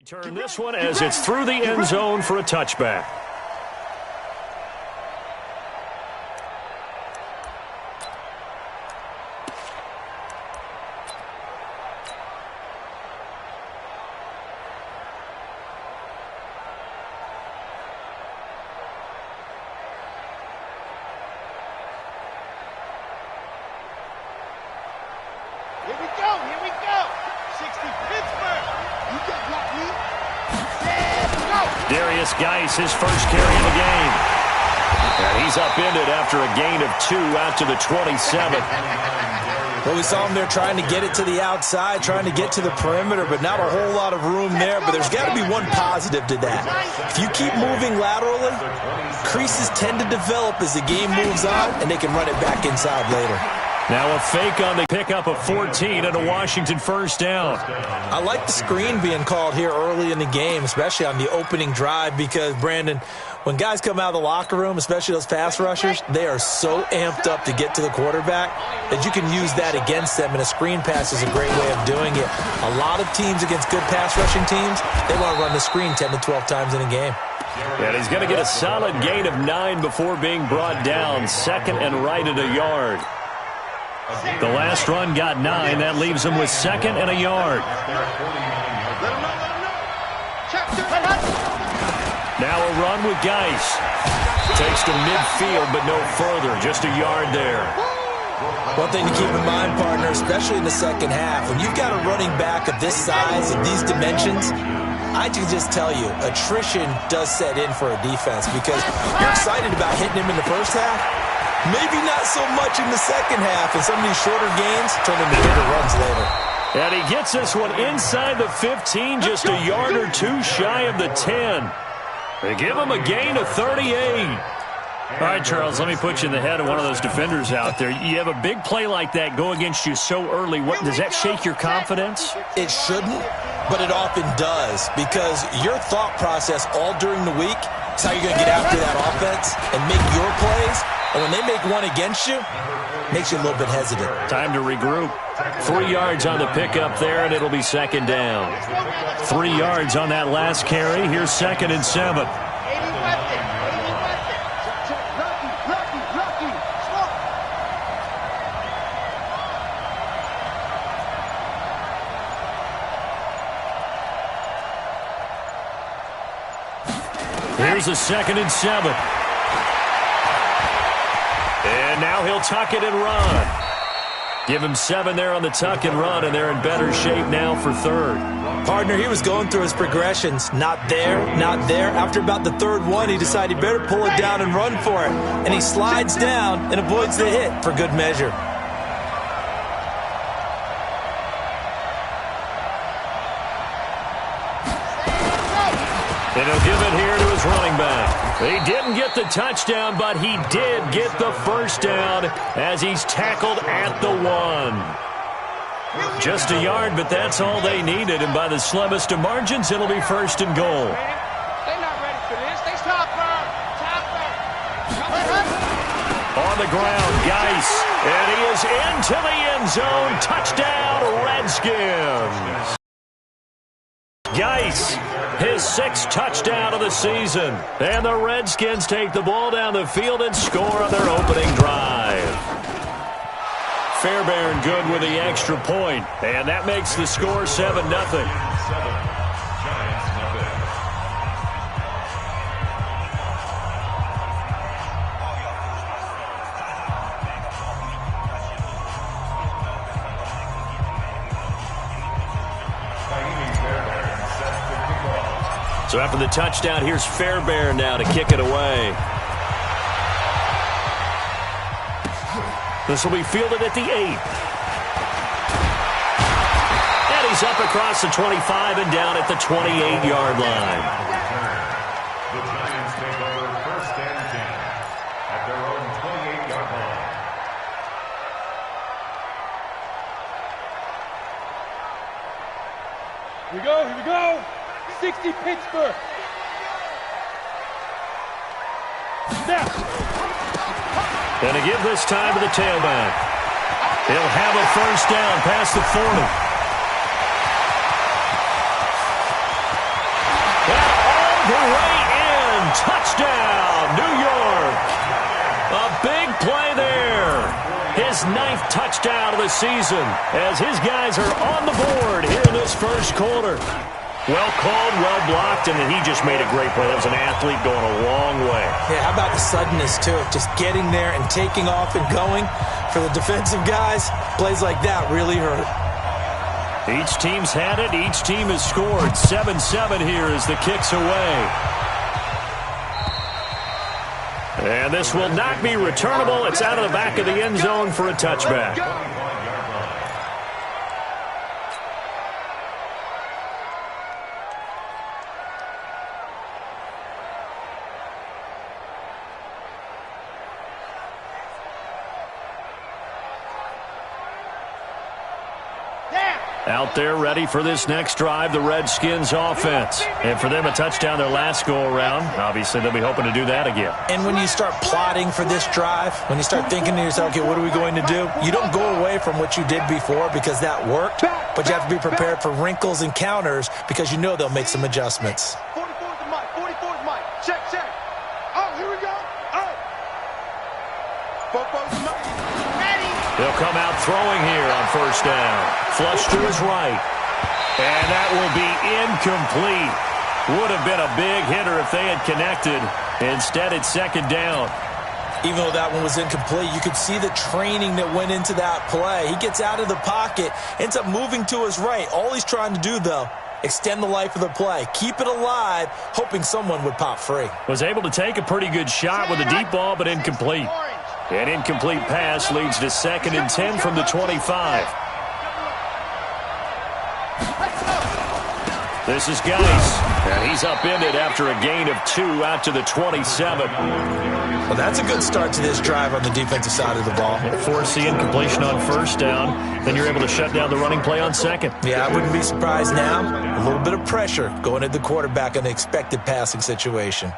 Turn this one as it's through the end zone for a touchback. Here we go, 60 Pittsburgh. You can block me. Darius Geis, his first carry of the game. And he's upended after a gain of 2 out to the 27. Well, we saw him there trying to get it to the outside, trying to get to the perimeter, but not a whole lot of room there. But there's got to be one positive to that. If you keep moving laterally, creases tend to develop as the game moves on, and they can run it back inside later. Now a fake on the pickup of 14 and a Washington first down. I like the screen being called here early in the game, especially on the opening drive, because, Brandon, when guys come out of the locker room, especially those pass rushers, they are so amped up to get to the quarterback that you can use that against them, and a screen pass is a great way of doing it. A lot of teams against good pass rushing teams, they want to run the screen 10 to 12 times in a game. And he's going to get a solid gain of 9 before being brought down, second and right at a yard. The last run got 9. That leaves him with second and a yard. Now a run with Geis. Takes to midfield, but no further. Just a yard there. One thing to keep in mind, partner, especially in the second half, when you've got a running back of this size and these dimensions, I can just tell you, attrition does set in for a defense, because you're excited about hitting him in the first half. Maybe not so much in the second half, and some of these shorter gains turn into bigger runs later. And he gets this one inside the 15, just a yard or 2 shy of the 10. They give him a gain of 38. All right, Charles, let me put you in the head of one of those defenders out there. You have a big play like that go against you so early. Does that shake your confidence? It shouldn't, but it often does, because your thought process all during the week is how you're going to get after that offense and make your plays. And when they make one against you, it makes you a little bit hesitant. Time to regroup. 3 yards on the pickup there, and it'll be second down. 3 yards on that last carry. Here's second and 7. Here's a second and 7. And now he'll tuck it and run. Give him 7 there on the tuck and run, and they're in better shape now for third. Partner, he was going through his progressions. Not there, not there. After about the third one, he decided he better pull it down and run for it. And he slides down and avoids the hit for good measure. And he'll give it here to his running back. He didn't get the touchdown, but he did get the first down as he's tackled at the 1. Just a yard, but that's all they needed. And by the slimmest of margins, it'll be first and goal. They're not ready for this. They stop her. On the ground, Geis. And he is into the end zone. Touchdown, Redskins. Geis, his 6th touchdown of the season. And the Redskins take the ball down the field and score on their opening drive. Fairbairn good with the extra point, and that makes the score 7-0. So after the touchdown, here's Fairbairn now to kick it away. This will be fielded at the 8. And he's up across the 25 and down at the 28-yard line. The Giants take over first and 10 at their own 28-yard line. Here we go. 60 Pittsburgh. Snap. And to give this time to the tailback. He'll have a first down past the 40. the way in. Touchdown, New York. A big play there. His 9th touchdown of the season as his guys are on the board here in this first quarter. Well called, well blocked, and then he just made a great play. That was an athlete going a long way. Yeah, how about the suddenness, too? Just getting there and taking off and going. For the defensive guys, plays like that really hurt. Each team's had it. Each team has scored. 7-7 here as the kick's away. And this will not be returnable. It's out of the back of the end zone for a touchback. Out there ready for this next drive, the Redskins offense. And for them, a touchdown their last go-around. Obviously, they'll be hoping to do that again. And when you start plotting for this drive, when you start thinking to yourself, okay, what are we going to do? You don't go away from what you did before because that worked, but you have to be prepared for wrinkles and counters because you know they'll make some adjustments. 44's the mic. 44's mic. Check, check. Oh, here we go. Oh. 44's the mic. Ready. They'll come out throwing here on first down. Flush to his right. And that will be incomplete. Would have been a big hitter if they had connected. Instead, it's second down. Even though that one was incomplete, you could see the training that went into that play. He gets out of the pocket, ends up moving to his right. All he's trying to do, though, extend the life of the play. Keep it alive, hoping someone would pop free. Was able to take a pretty good shot with a deep ball, but incomplete. An incomplete pass leads to 2nd and 10 from the 25. This is Geis, and he's upended after a gain of 2 out to the 27. Well, that's a good start to this drive on the defensive side of the ball. Force the incompletion on first down, then you're able to shut down the running play on second. Yeah, I wouldn't be surprised now. A little bit of pressure going at the quarterback in the expected passing situation.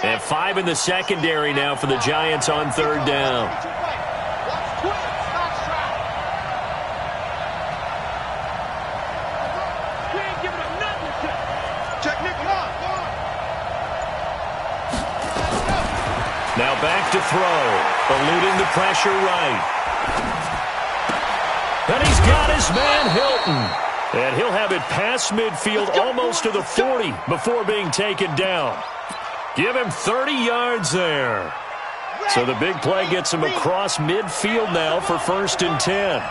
And 5 in the secondary now for the Giants on third down. Now back to throw, eluding the pressure right. And he's got his man Hilton. And he'll have it past midfield almost to the 40 before being taken down. Give him 30 yards there. So the big play gets him across midfield now for 1st and 10.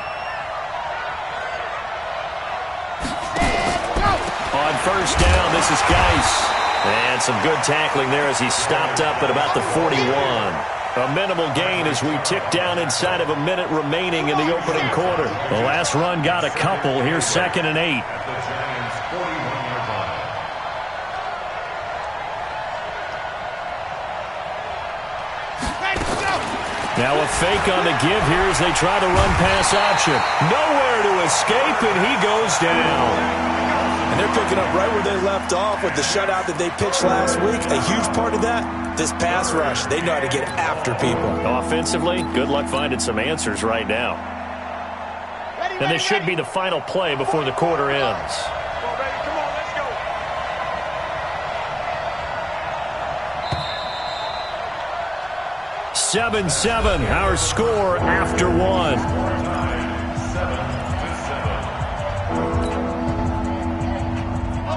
On first down, this is Geis. And some good tackling there as he stopped up at about the 41. A minimal gain as we tick down inside of a minute remaining in the opening quarter. The last run got a couple. Here's 2nd and 8. Now a fake on the give here as they try to run pass option. Nowhere to escape, and he goes down. And they're picking up right where they left off with the shutout that they pitched last week. A huge part of that, this pass rush. They know how to get after people. Offensively, good luck finding some answers right now. And this should be the final play before the quarter ends. 7-7, our score after 1.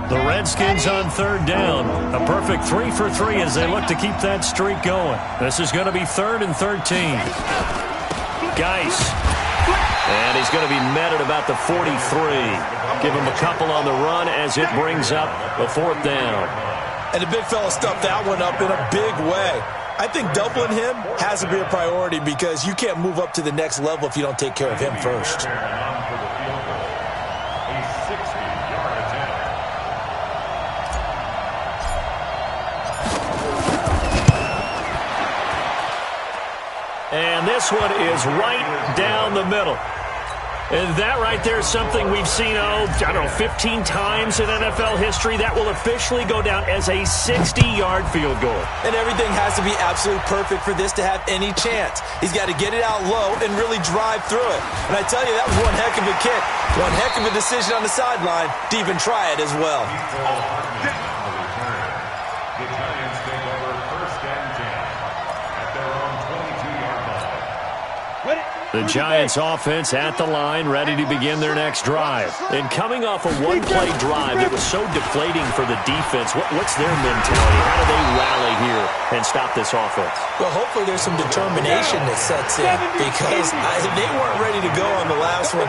The Redskins on third down. A perfect 3 for 3 as they look to keep that streak going. This is going to be 3rd and 13. Geis. And he's going to be met at about the 43. Give him a couple on the run as it brings up the 4th down. And the big fella stuffed that one up in a big way. I think doubling him has to be a priority because you can't move up to the next level if you don't take care of him first. And this one is right down the middle. And that right there is something we've seen, 15 times in NFL history. That will officially go down as a 60-yard field goal. And everything has to be absolutely perfect for this to have any chance. He's got to get it out low and really drive through it. And I tell you, that was one heck of a kick. One heck of a decision on the sideline to even try it as well. The Giants take over 1st and 10 at their own 22-yard line. The Giants offense at the line, ready to begin their next drive. And coming off a one-play drive, it was so deflating for the defense. What's their mentality? How do they rally here and stop this offense? Well, hopefully there's some determination that sets in because they weren't ready to go on the last one.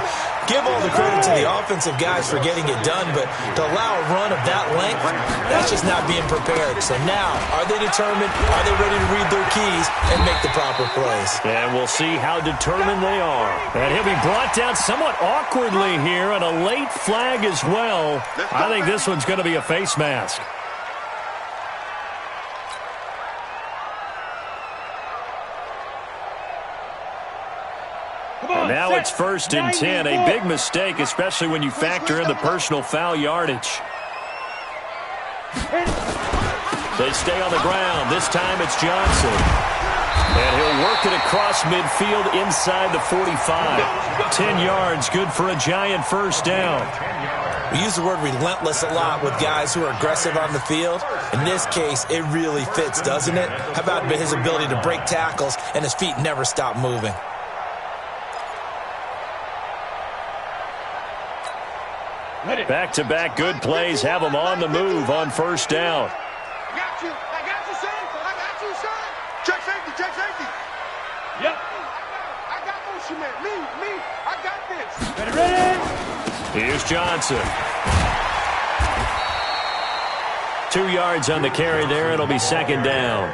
Give all the credit to the offensive guys for getting it done, but to allow a run of that length, that's just not being prepared. So now, are they determined? Are they ready to read their keys and make the proper plays? And we'll see how determined they are. And he'll be brought down somewhat awkwardly here, and a late flag as well. I think this one's going to be a face mask. And now it's 1st and 10. A big mistake, especially when you factor in the personal foul yardage. They stay on the ground. This time it's Johnson. And he'll work it across midfield inside the 45. 10 yards, good for a Giant first down. We use the word relentless a lot with guys who are aggressive on the field. In this case, it really fits, doesn't it? How about his ability to break tackles and his feet never stop moving? Back-to-back good plays have them on the move on first down. I got you, son. I got you, son. Check safety. Yep. I got motion, man. Me. I got this. Ready? Here's Johnson. 2 yards on the carry there. It'll be 2nd down.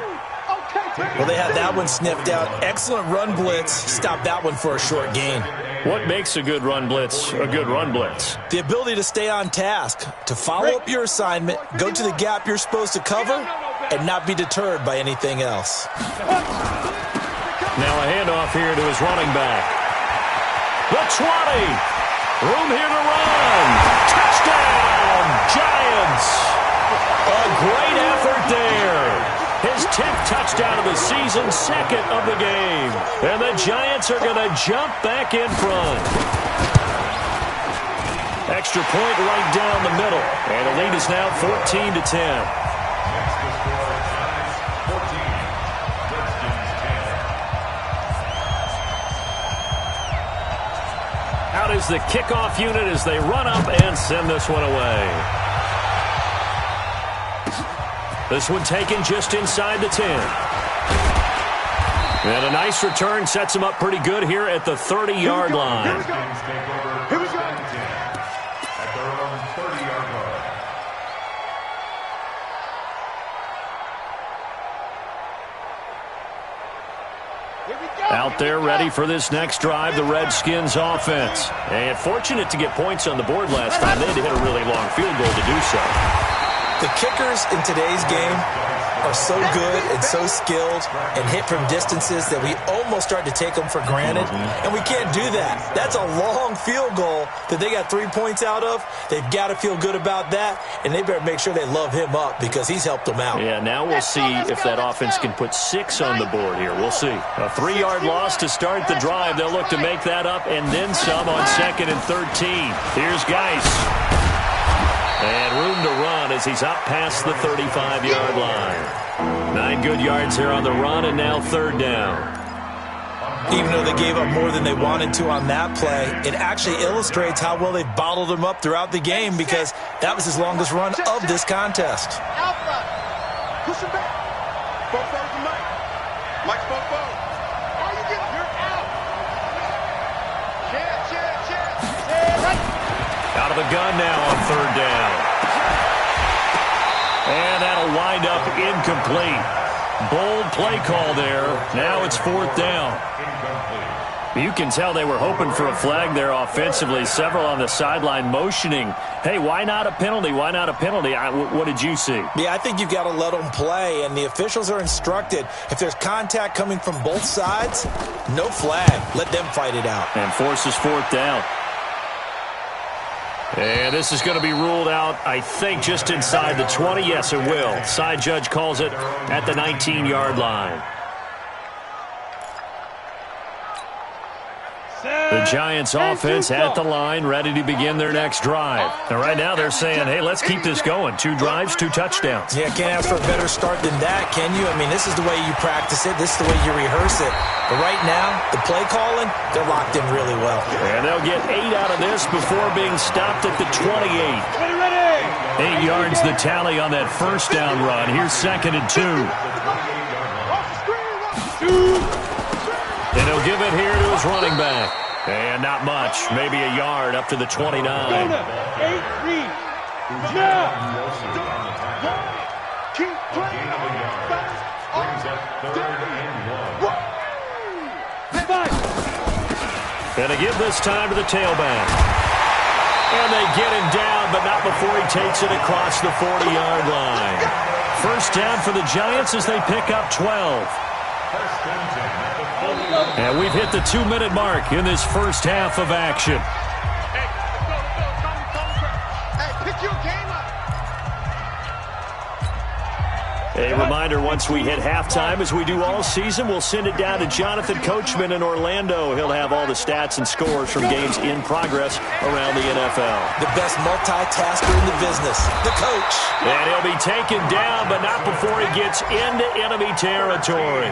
Well, they had that one sniffed out. Excellent run blitz. Stop that one for a short gain. What makes a good run blitz a good run blitz? The ability to stay on task, to follow up your assignment, go to the gap you're supposed to cover, and not be deterred by anything else. Now a handoff here to his running back. The 20. Room here to run. Touchdown, Giants. A great effort there. His 10th touchdown of the season, 2nd of the game. And the Giants are going to jump back in front. Extra point right down the middle. And the lead is now 14-10. Next to score, Giants 14, Redskins 10. Out is the kickoff unit as they run up and send this one away. This one taken just inside the 10. And a nice return sets him up pretty good here at the 30-yard line. Redskins take over 1st and 10 at their own 30-yard line. Out there ready for this next drive, the Redskins offense. And fortunate to get points on the board last time. They had to hit a really long field goal to do so. The kickers in today's game are so good and so skilled and hit from distances that we almost start to take them for granted. And we can't do that. That's a long field goal that they got 3 points out of. They've got to feel good about that, and they better make sure they love him up because he's helped them out. Yeah, now we'll see if that offense can put 6 on the board here. We'll see. A 3-yard loss to start the drive. They'll look to make that up and then some on 2nd and 13. Here's Geis. And room to run as he's up past the 35-yard line. 9 good yards here on the run, and now 3rd down. Even though they gave up more than they wanted to on that play, it actually illustrates how well they've bottled him up throughout the game because that was his longest run of this contest. Alpha. Push him back. Both forward to Mike. Mike's both forward. All you get, you're out. Check. Right. Out of the gun now on 3rd down. And that'll wind up incomplete. Bold play call there. Now it's 4th down. Incomplete. You can tell they were hoping for a flag there offensively. Several on the sideline motioning, hey, why not a penalty? Why not a penalty? What did you see? Yeah, I think you've got to let them play, and the officials are instructed, if there's contact coming from both sides, no flag. Let them fight it out. And forces fourth down. And this is going to be ruled out, I think, just inside the 20. Yes, it will. Side judge calls it at the 19-yard line. The Giants offense at the line, ready to begin their next drive. And right now they're saying, hey, let's keep this going. 2 drives, 2 touchdowns. Yeah, can't ask for a better start than that, can you? I mean, this is the way you practice it. This is the way you rehearse it. But right now, the play calling, they're locked in really well. And they'll get 8 out of this before being stopped at the 28. Ready. 8 yards the tally on that first down run. Here's 2nd and 2. And he'll give it here to his running back. And not much, maybe a yard up to the 29. 8-3. Keep playing. And they give this time to the tailback. And they get him down, but not before he takes it across the 40-yard line. First down for the Giants as they pick up 12. And we've hit the 2-minute mark in this first half of action. Hey, pick your game up. A reminder, once we hit halftime, as we do all season, we'll send it down to Jonathan Coachman in Orlando. He'll have all the stats and scores from games in progress around the NFL. The best multitasker in the business, the coach. And he'll be taken down, but not before he gets into enemy territory.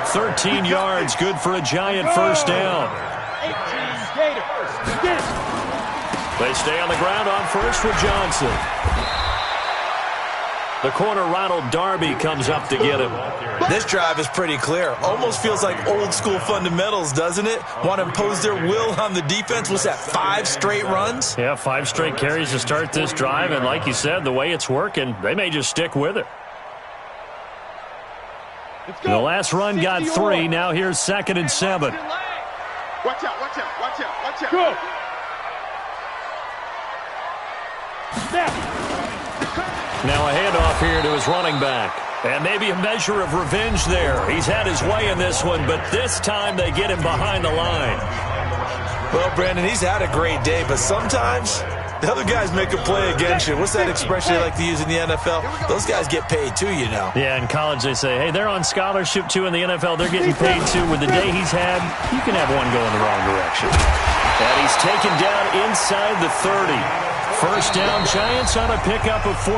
13 yards, good for a Giant first down. 18 Gators. They stay on the ground on first with Johnson. The corner, Ronald Darby, comes up to get him. This drive is pretty clear. Almost feels like old-school fundamentals, doesn't it? Want to impose their will on the defense. What's that, 5 straight runs? Yeah, 5 straight carries to start this drive. And like you said, the way it's working, they may just stick with it. The last run got 3. Now here's 2nd and 7. Watch out, watch out, watch out, watch out. Go. Now a handoff here to his running back. And maybe a measure of revenge there. He's had his way in this one, but this time they get him behind the line. Well, Brandon, he's had a great day, but sometimes the other guys make a play against you. What's that expression they like to use in the NFL? Those guys get paid too, you know. Yeah, in college they say, hey, they're on scholarship too. In the NFL, they're getting paid too. With the day he's had, you can have one go in the wrong direction. And he's taken down inside the 30. First down, Giants on a pickup of 14.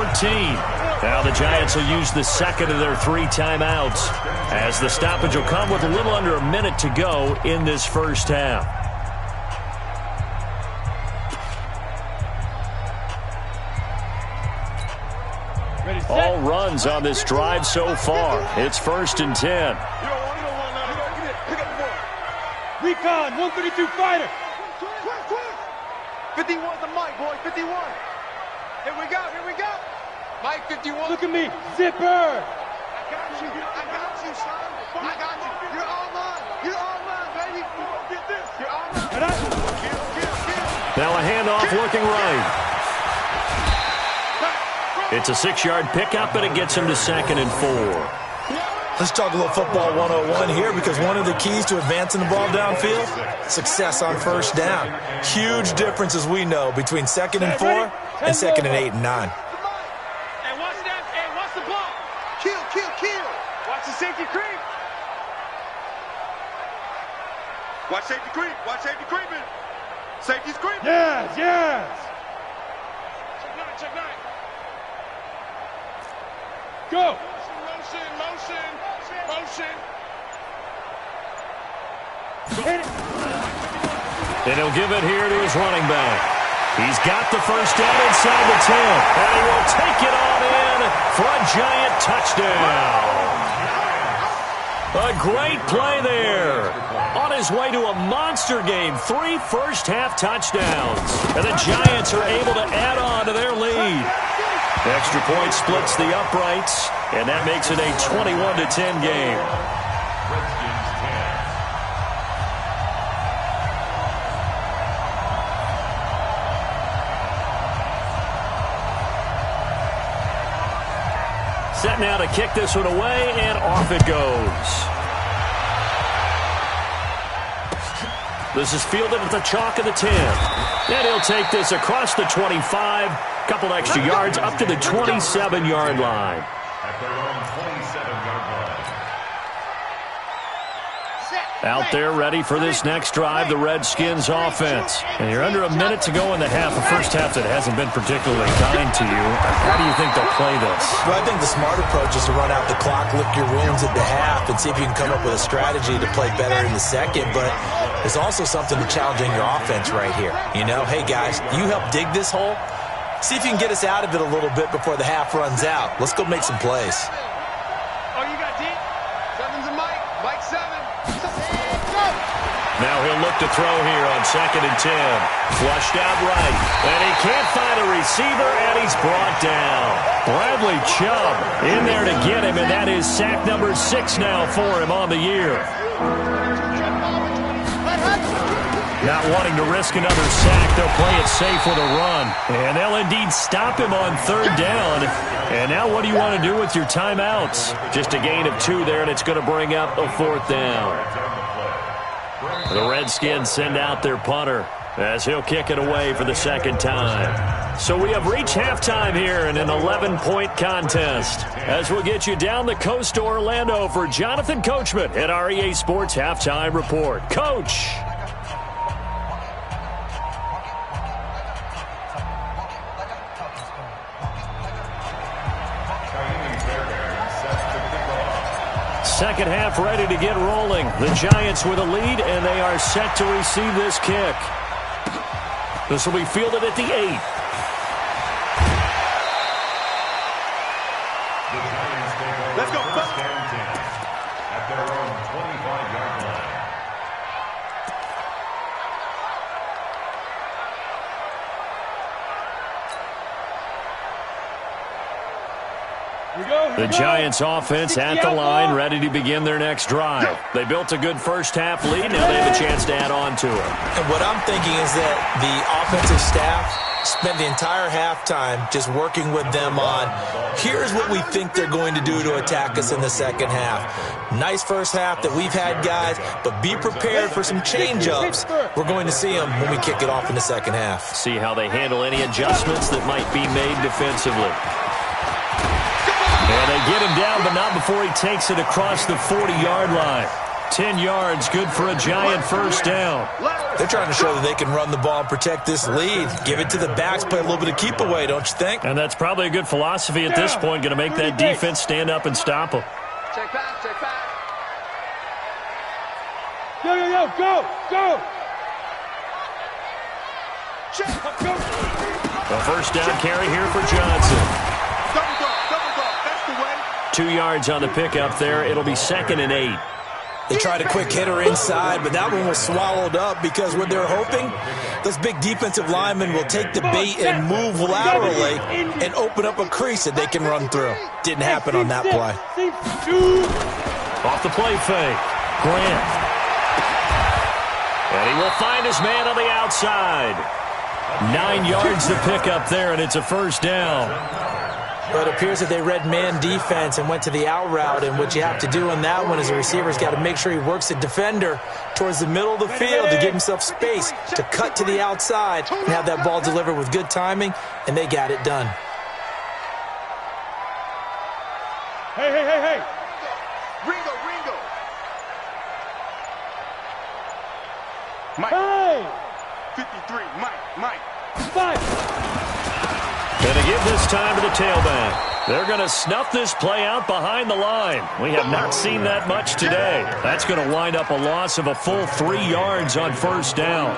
Now the Giants will use the second of their 3 timeouts, as the stoppage will come with a little under a minute to go in this first half. All runs on this drive so far. It's 1st and 10. Recon, 132 fighter. 51's the mic, boy, 51. Here we go, here we go. Mike 51. Look at me, zipper. I got you, son. I got you. You're all mine. You're all mine, baby. Get this. You're all mine. Kill. Now a handoff looking right. It's a 6-yard pickup, and it gets him to 2nd and 4. Let's talk a little football 101 here, because one of the keys to advancing the ball downfield, success on first down. Huge difference, as we know, between 2nd and 4 and 2nd and 8 and 9. Hey, watch that. Hey, watch the block. Kill. Watch the safety creep. Watch safety creep. Watch safety creeping. Safety's creeping. Yes. Check nine. Go. Motion. Hit it. And he'll give it here to his running back. He's got the first down inside the 10. And he will take it on in for a Giant touchdown. A great play there. On his way to a monster game. 3 first-half touchdowns. And the Giants are able to add on to their lead. Extra point splits the uprights, and that makes it a 21-10 game. Set now to kick this one away, and off it goes. This is fielded at the chalk of the 10. And he'll take this across the 25. Couple extra yards up to the 27-yard line. At their own 27-yard line. Out there ready for this next drive, the Redskins offense. And you're under a minute to go in the half, a first half that hasn't been particularly kind to you. How do you think they'll play this? Well, I think the smart approach is to run out the clock, lick your wounds at the half, and see if you can come up with a strategy to play better in the second. But there's also something to challenging your offense right here. You know, hey, guys, you help dig this hole. See if you can get us out of it a little bit before the half runs out. Let's go make some plays. Oh, you got deep? Seven's a Mike. Mike 7. Now he'll look to throw here on 2nd and 10. Flushed out right. And he can't find a receiver, and he's brought down. Bradley Chubb in there to get him, and that is sack number 6 now for him on the year. Not wanting to risk another sack, they'll play it safe with a run. And they'll indeed stop him on 3rd down. And now what do you want to do with your timeouts? Just a gain of 2 there, and it's going to bring up a 4th down. The Redskins send out their punter as he'll kick it away for the 2nd time. So we have reached halftime here in an 11-point contest. As we'll get you down the coast to Orlando for Jonathan Coachman at our EA Sports Halftime Report. Coach! Second half ready to get rolling. The Giants with a lead, and they are set to receive this kick. This will be fielded at the 8. The Giants take over. Let's go. First and 10 at their own 25-yard line. The Giants offense at the line, ready to begin their next drive. They built a good first half lead. Now they have a chance to add on to it. And what I'm thinking is that the offensive staff spent the entire halftime just working with them on, here's what we think they're going to do to attack us in the second half. Nice first half that we've had, guys, but be prepared for some change-ups. We're going to see them when we kick it off in the second half. See how they handle any adjustments that might be made defensively. And they get him down, but not before he takes it across the 40-yard line. 10 yards, good for a Giant first down. They're trying to show that they can run the ball and protect this lead. Give it to the backs, play a little bit of keep away, don't you think? And that's probably a good philosophy at this point, going to make that defense stand up and stop them. Check back, check back. Yo, go, go. Check. Go. A first down carry here for Johnson. Double dog, that's the way. 2 yards on the pickup there. It'll be 2nd and 8. They tried a quick hitter inside, but that one was swallowed up because what they're hoping, those big defensive linemen will take the bait and move laterally and open up a crease that they can run through. Didn't happen on that play. Off the play fake. Grant. And he will find his man on the outside. 9 yards to pick up there, and it's a first down. But it appears that they read man defense and went to the out route, and what you have to do on that one is the receiver's got to make sure he works the defender towards the middle of the field to give himself space to cut to the outside and have that ball delivered with good timing, and they got it done. Hey. Ringo. Mike. Hey. 53, Mike. 5. Going to give this time to the tailback. They're going to snuff this play out behind the line. We have not seen that much today. That's going to wind up a loss of a full 3 yards on first down.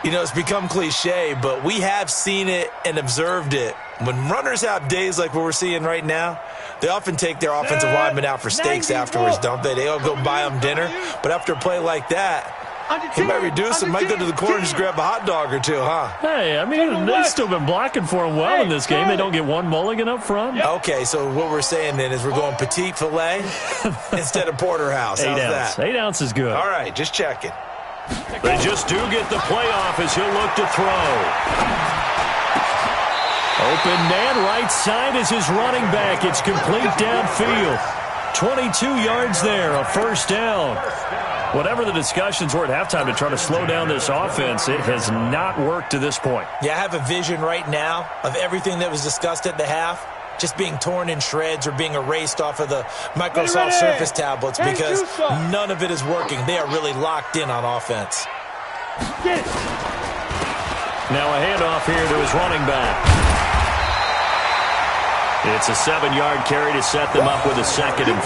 You know, it's become cliche, but we have seen it and observed it. When runners have days like what we're seeing right now, they often take their offensive linemen out for steaks afterwards, don't they? They all go buy them dinner. But after a play like that, he might reduce him, might go to the corner and just grab a hot dog or two, huh? Hey, I mean, they've still been blocking for him well in this game. They don't get one mulligan up front. Okay, so what we're saying then is we're going petite filet instead of porterhouse. How's that? 8 ounce is good. All right, just checking. They just do get the playoff as he'll look to throw. Open man right side is his running back. It's complete downfield. 22 yards there, a first down. Whatever the discussions were at halftime to try to slow down this offense, it has not worked to this point. Yeah, I have a vision right now of everything that was discussed at the half just being torn in shreds or being erased off of the Microsoft Surface tablets because none of it is working. They are really locked in on offense. Now a handoff here to his running back. It's a 7-yard carry to set them up with a 2nd and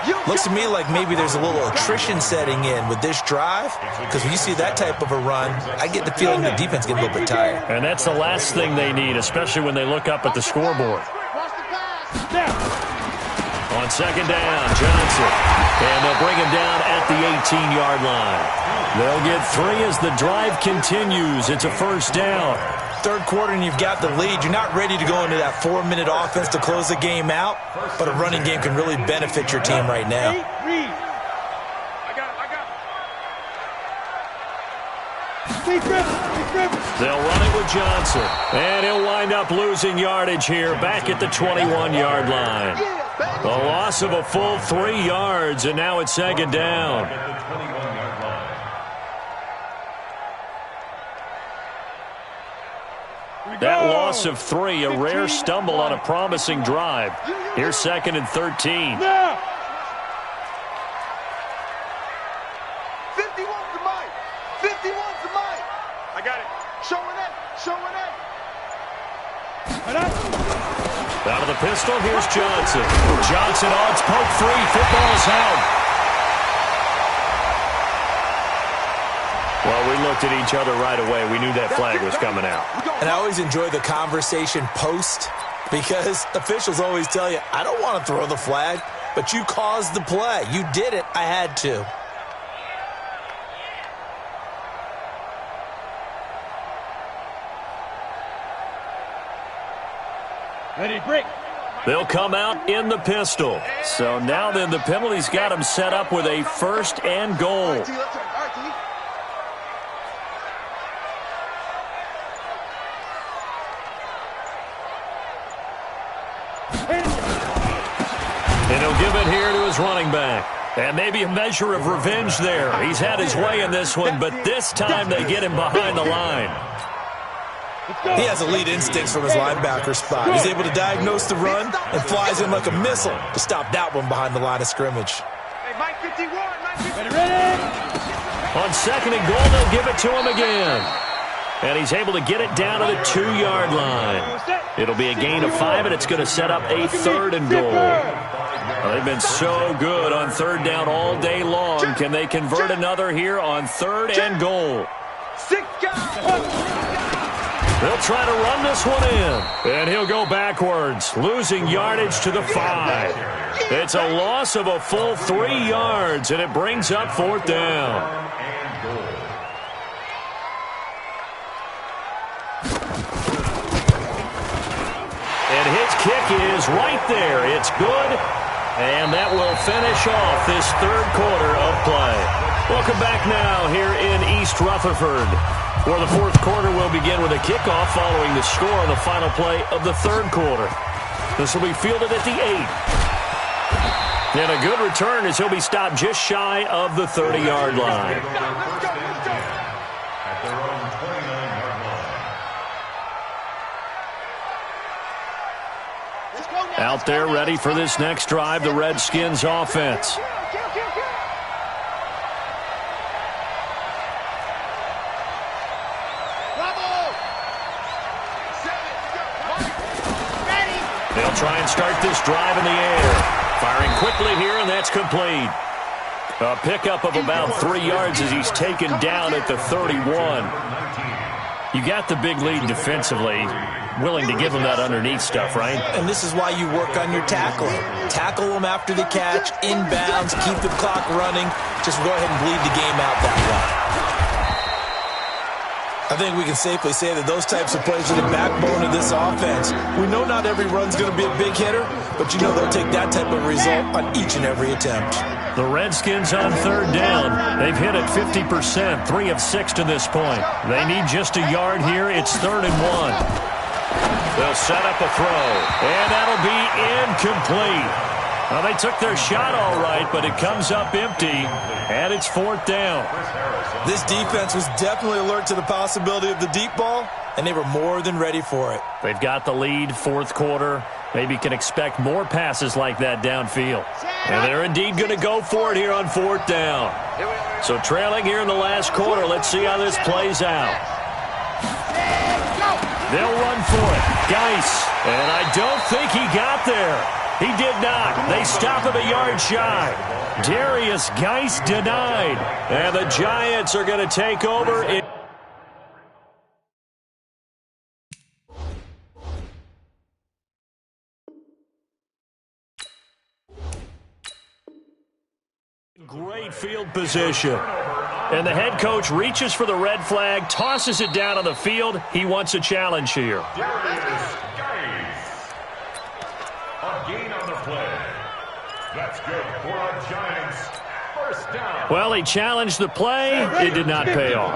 3. Looks to me like maybe there's a little attrition setting in with this drive, because when you see that type of a run, I get the feeling the defense gets a little bit tired. And that's the last thing they need, especially when they look up at the scoreboard. On 2nd down, Johnson. And they'll bring him down at the 18-yard line. They'll get 3 as the drive continues. It's a first down. Third quarter and you've got the lead. You're not ready to go into that 4-minute offense to close the game out, but a running game can really benefit your team right now. They'll run it with Johnson. And he'll wind up losing yardage here back at the 21-yard line. A loss of a full 3 yards, and now it's 2nd down. That loss of 3, a rare stumble on a promising drive. Here's 2nd and 13. 51's the mic. 51's the mic. I got it. Showing it. Showing it. Out of the pistol, here's Johnson. Johnson odds poke free. Football's out. Well, we looked at each other right away. We knew that flag was coming out. And I always enjoy the conversation post because officials always tell you, I don't want to throw the flag, but you caused the play. You did it. I had to. Ready, break. They'll come out in the pistol. So now then the penalty's got them set up with a 1st and goal. And he'll give it here to his running back. And maybe a measure of revenge there. He's had his way in this one, but this time they get him behind the line. He has elite instincts from his linebacker spot. He's able to diagnose the run and flies in like a missile to stop that one behind the line of scrimmage. Hey, Mike 51, Mike 51. Ready? On 2nd and goal, they'll give it to him again. And he's able to get it down to the 2-yard line. It'll be a gain of 5, and it's going to set up a 3rd and goal. Well, they've been so good on 3rd down all day long. Can they convert another here on 3rd and goal? 6 guys. They'll try to run this one in. And he'll go backwards, losing yardage to the 5. It's a loss of a full 3 yards, and it brings up 4th down. And his kick is right there. It's good. And that will finish off this 3rd quarter of play. Welcome back now here in East Rutherford, where the 4th quarter will begin with a kickoff following the score on the final play of the 3rd quarter. This will be fielded at the 8. And a good return as he'll be stopped just shy of the 30-yard line. At their own 29-yard line. Out there ready for this next drive, the Redskins offense. They'll try and start this drive in the air. Firing quickly here, and that's complete. A pickup of about 3 yards as he's taken down at the 31. You got the big lead defensively. Willing to give them that underneath stuff, right? And this is why you work on your tackling. Tackle them after the catch, inbounds, keep the clock running. Just go ahead and bleed the game out that way. I think we can safely say that those types of plays are the backbone of this offense. We know not every run's going to be a big hitter, but you know they'll take that type of result on each and every attempt. The Redskins on 3rd down. They've hit it 50%, 3 of 6 to this point. They need just a yard here. It's 3rd and 1. They'll set up a throw, and that'll be incomplete. Well, they took their shot all right, but it comes up empty, and it's 4th down. This defense was definitely alert to the possibility of the deep ball, and they were more than ready for it. They've got the lead, 4th quarter. Maybe can expect more passes like that downfield. And they're indeed going to go for it here on 4th down. So trailing here in the last quarter, let's see how this plays out. They'll run for it. Geis, and I don't think he got there. He did not. They stop him a yard shy. Darius Geis denied. And the Giants are going to take over. Great field position. And the head coach reaches for the red flag, tosses it down on the field. He wants a challenge here. That's good for our Giants. First down. Well, he challenged the play. It did not pay off.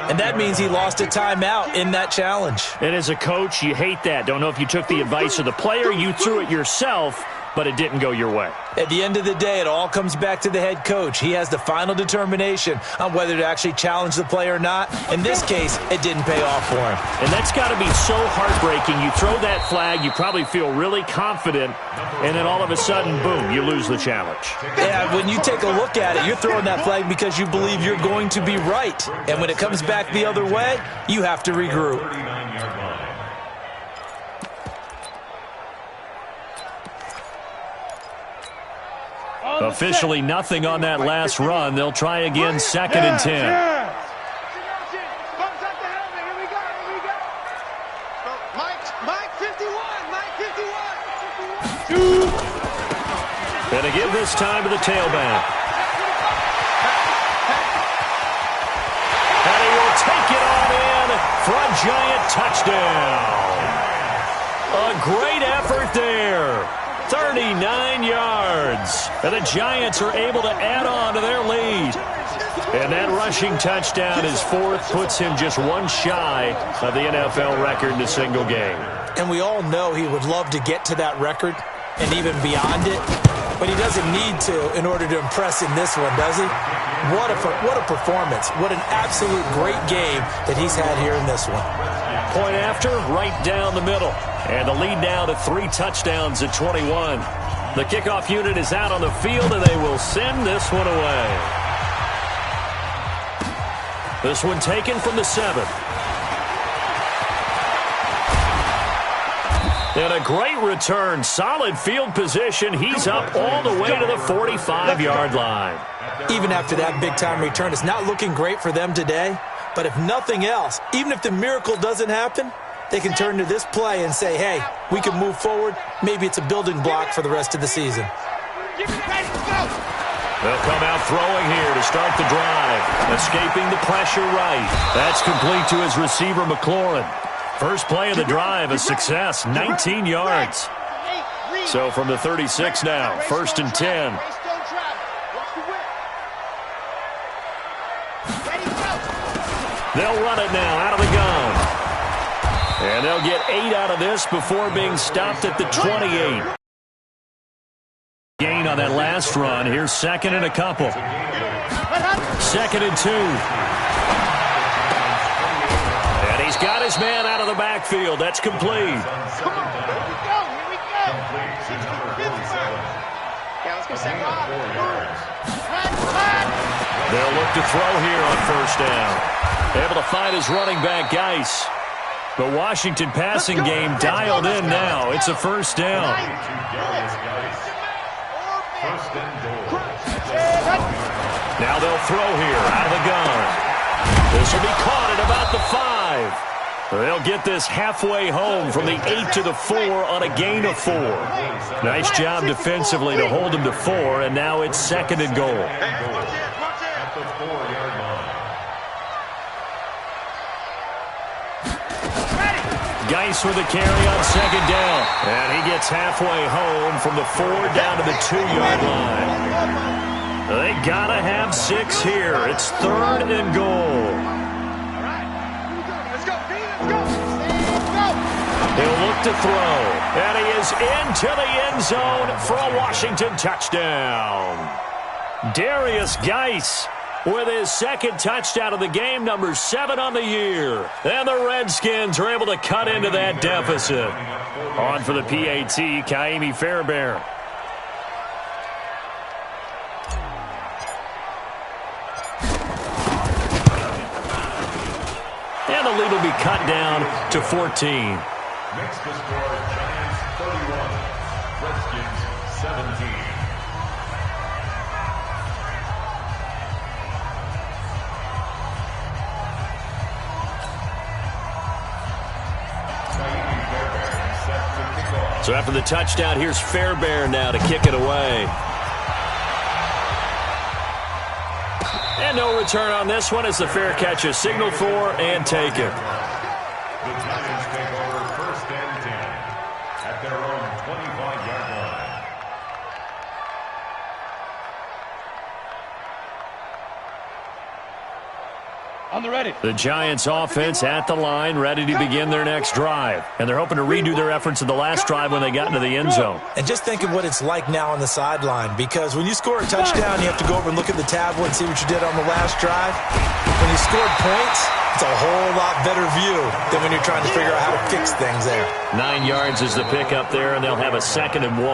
And that means he lost a timeout in that challenge. And as a coach, you hate that. Don't know if you took the advice of the player, you threw it yourself, but it didn't go your way. At the end of the day, it all comes back to the head coach. He has the final determination on whether to actually challenge the play or not. In this case, it didn't pay off for him. And that's got to be so heartbreaking. You throw that flag, you probably feel really confident, and then all of a sudden, boom, you lose the challenge. Yeah, when you take a look at it, you're throwing that flag because you believe you're going to be right. And when it comes back the other way, you have to regroup. Officially nothing on that last run. They'll try again, 2nd and 10. Mike 51. And to give this time to the tailback. And he will take it on in for a Giant touchdown. A great effort there. 39 yards. And the Giants are able to add on to their lead. And that rushing touchdown is 4th, puts him just one shy of the NFL record in a single game. And we all know he would love to get to that record and even beyond it, but he doesn't need to in order to impress in this one, does he? What a performance. What an absolute great game that he's had here in this one. Point after, right down the middle. And the lead now to 3 touchdowns at 21. The kickoff unit is out on the field, and they will send this one away. This one taken from the 7. And a great return. Solid field position. He's up all the way to the 45-yard line. Even after that big-time return, it's not looking great for them today. But if nothing else, even if the miracle doesn't happen, they can turn to this play and say, hey, we can move forward. Maybe it's a building block for the rest of the season. They'll come out throwing here to start the drive. Escaping the pressure right. That's complete to his receiver, McLaurin. First play of the drive, a success, 19 yards. So from the 36 now, 1st and 10. They'll run it now out of the gun. And they'll get 8 out of this before being stopped at the 28. Gain on that last run. Here's 2nd and a couple. 2nd and 2. And he's got his man out of the backfield. That's complete. Come on, here we go. Yeah, let's go second. They'll look to throw here on 1st down. Able to find his running back, Geis. The Washington passing game dialed in now. It's a 1st down. Now they'll throw here out of the gun. This will be caught at about the 5. They'll get this halfway home from the 8 to the 4 on a gain of 4. Nice job defensively to hold them to 4, and now it's 2nd and goal. At the 4-yard line. Geis with a carry on 2nd down. And he gets halfway home from the 4 down to the 2-yard line. They gotta have 6 here. It's 3rd and goal. He'll look to throw. And he is into the end zone for a Washington touchdown. Darius Geis with his second touchdown of the game, number 7 on the year. And the Redskins are able to cut into that deficit. On for the PAT, Kaimi Fairbairn. And the lead will be cut down to 14. Next to score, Giants 31, Redskins 17. So after the touchdown, here's Fairbairn now to kick it away. And no return on this one as the fair catch is signaled for and taken. The Giants take over first and 10 at their own 25-yard line. On the ready. The Giants offense at the line, ready to begin their next drive. And they're hoping to redo their efforts of the last drive when they got into the end zone. And just think of what it's like now on the sideline, because when you score a touchdown, you have to go over and look at the tablet and see what you did on the last drive. When you scored points, it's a whole lot better view than when you're trying to figure out how to fix things there. 9 yards is the pickup there, and they'll have a 2nd and 1.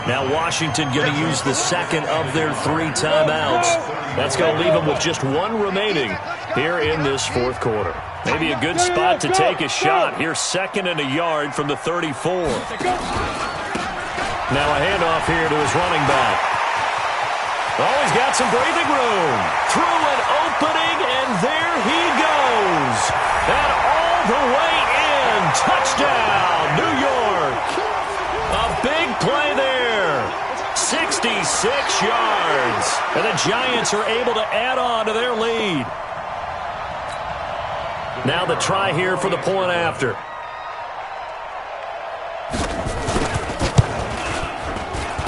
Now Washington going to use the second of their 3 timeouts. That's going to leave them with just 1 remaining here in this fourth quarter. Maybe a good spot to take a shot. Here's 2nd and a yard from the 34. Now a handoff here to his running back. Oh, he's got some breathing room. Through an opening, and there he goes. And all the way in. Touchdown, New York. A big play there. 66 yards. And the Giants are able to add on to their lead. Now the try here for the point after.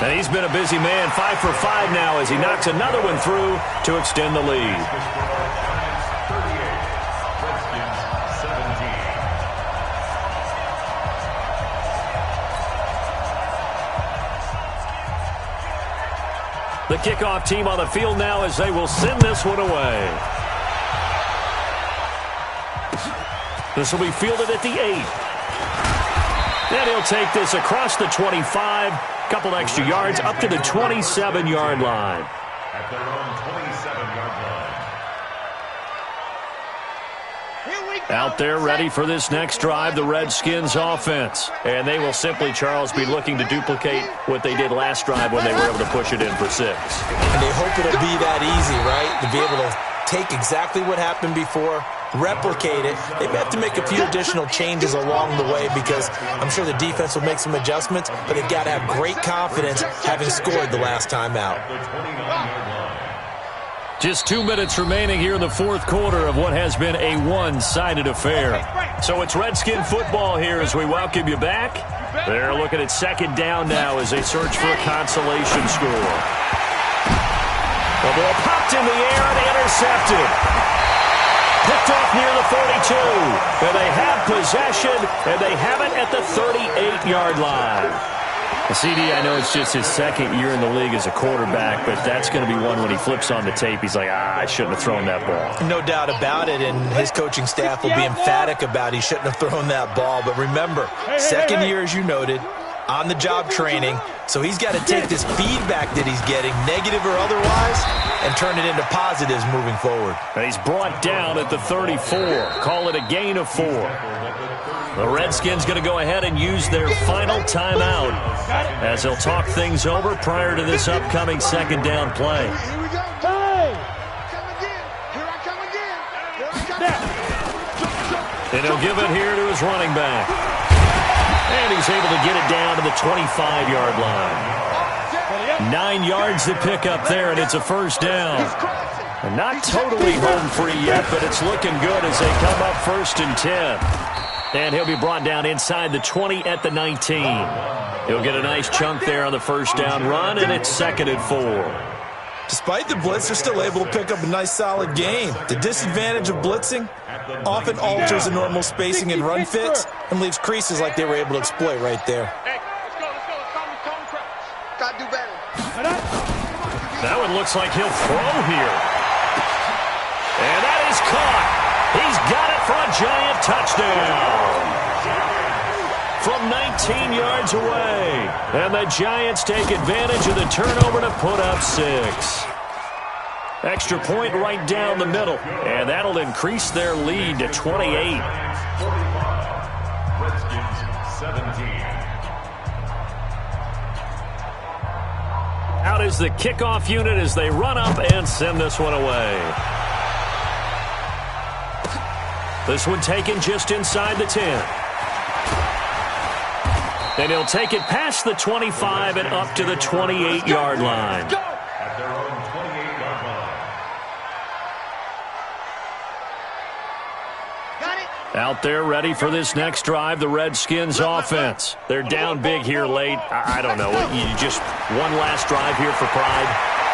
And he's been a busy man, 5 for 5 now as he knocks another one through to extend the lead. The kickoff team on the field now as they will send this one away. This will be fielded at the 8. And he'll take this across the 25. Couple extra yards up to the 27-yard line. At their own 27-yard line. Out there ready for this next drive, the Redskins offense. And they will simply, Charles, be looking to duplicate what they did last drive when they were able to push it in for 6. And they hope it'll be that easy, right? To be able to take exactly what happened before, replicate it. They may have to make a few additional changes along the way because I'm sure the defense will make some adjustments, but they've got to have great confidence having scored the last time out. Just 2 minutes remaining here in the fourth quarter of what has been a one-sided affair. So it's Redskin football here as we welcome you back. They're looking at 2nd down now as they search for a consolation score. The ball popped in the air and intercepted. Picked off near the 42. And they have possession, and they have it at the 38-yard line. CD, I know it's just his 2nd year in the league as a quarterback, but that's going to be one when he flips on the tape. He's like, I shouldn't have thrown that ball. No doubt about it, and his coaching staff will be emphatic about he shouldn't have thrown that ball. But remember, 2nd year, as you noted, on-the-job training, so he's got to take this feedback that he's getting, negative or otherwise, and turn it into positives moving forward. And he's brought down at the 34. Call it a gain of 4. The Redskins going to go ahead and use their final timeout as they'll talk things over prior to this upcoming 2nd down play. Here we go. Hey! Come again. Here I come again. Here I come. And he'll give it here to his running back. And he's able to get it down to the 25-yard line. 9 yards to pick up there, and it's a 1st down. And not totally home free yet, but it's looking good as they come up 1st and 10. And he'll be brought down inside the 20 at the 19. He'll get a nice chunk there on the 1st down run, and it's 2nd and 4. Despite the blitz, they're still able to pick up a nice, solid game. The disadvantage of blitzing often alters the normal spacing and run fits, and leaves creases like they were able to exploit right there. Hey, let's go. Gotta do better. That one looks like he'll throw here. And that is caught. He's got it for a giant touchdown. From 19 yards away. And the Giants take advantage of the turnover to put up 6. Extra point right down the middle. And that'll increase their lead to 28. Redskins 17. Out is the kickoff unit as they run up and send this one away. This one taken just inside the 10. And he'll take it past the 25 and up to the 28-yard line. At their own 28-yard line. Out there ready for this next drive, the Redskins offense. They're down big here late. I don't know. You just one last drive here for pride?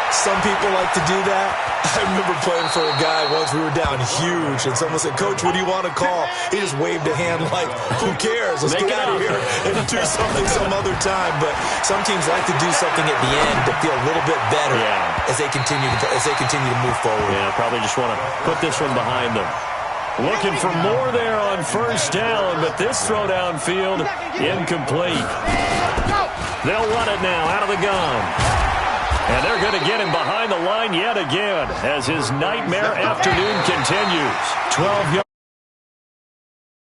Some people like to do that. I remember playing for a guy once. We were down huge, and someone said, "Coach, what do you want to call?" He just waved a hand like, "Who cares? Let's get out of here and do something some other time." But some teams like to do something at the end to feel a little bit better as they continue to move forward. Yeah, probably just want to put this one behind them. Looking for more there on first down, but this throw downfield incomplete. They'll run it now out of the gun. And they're going to get him behind the line yet again as his nightmare afternoon continues. 12 yards.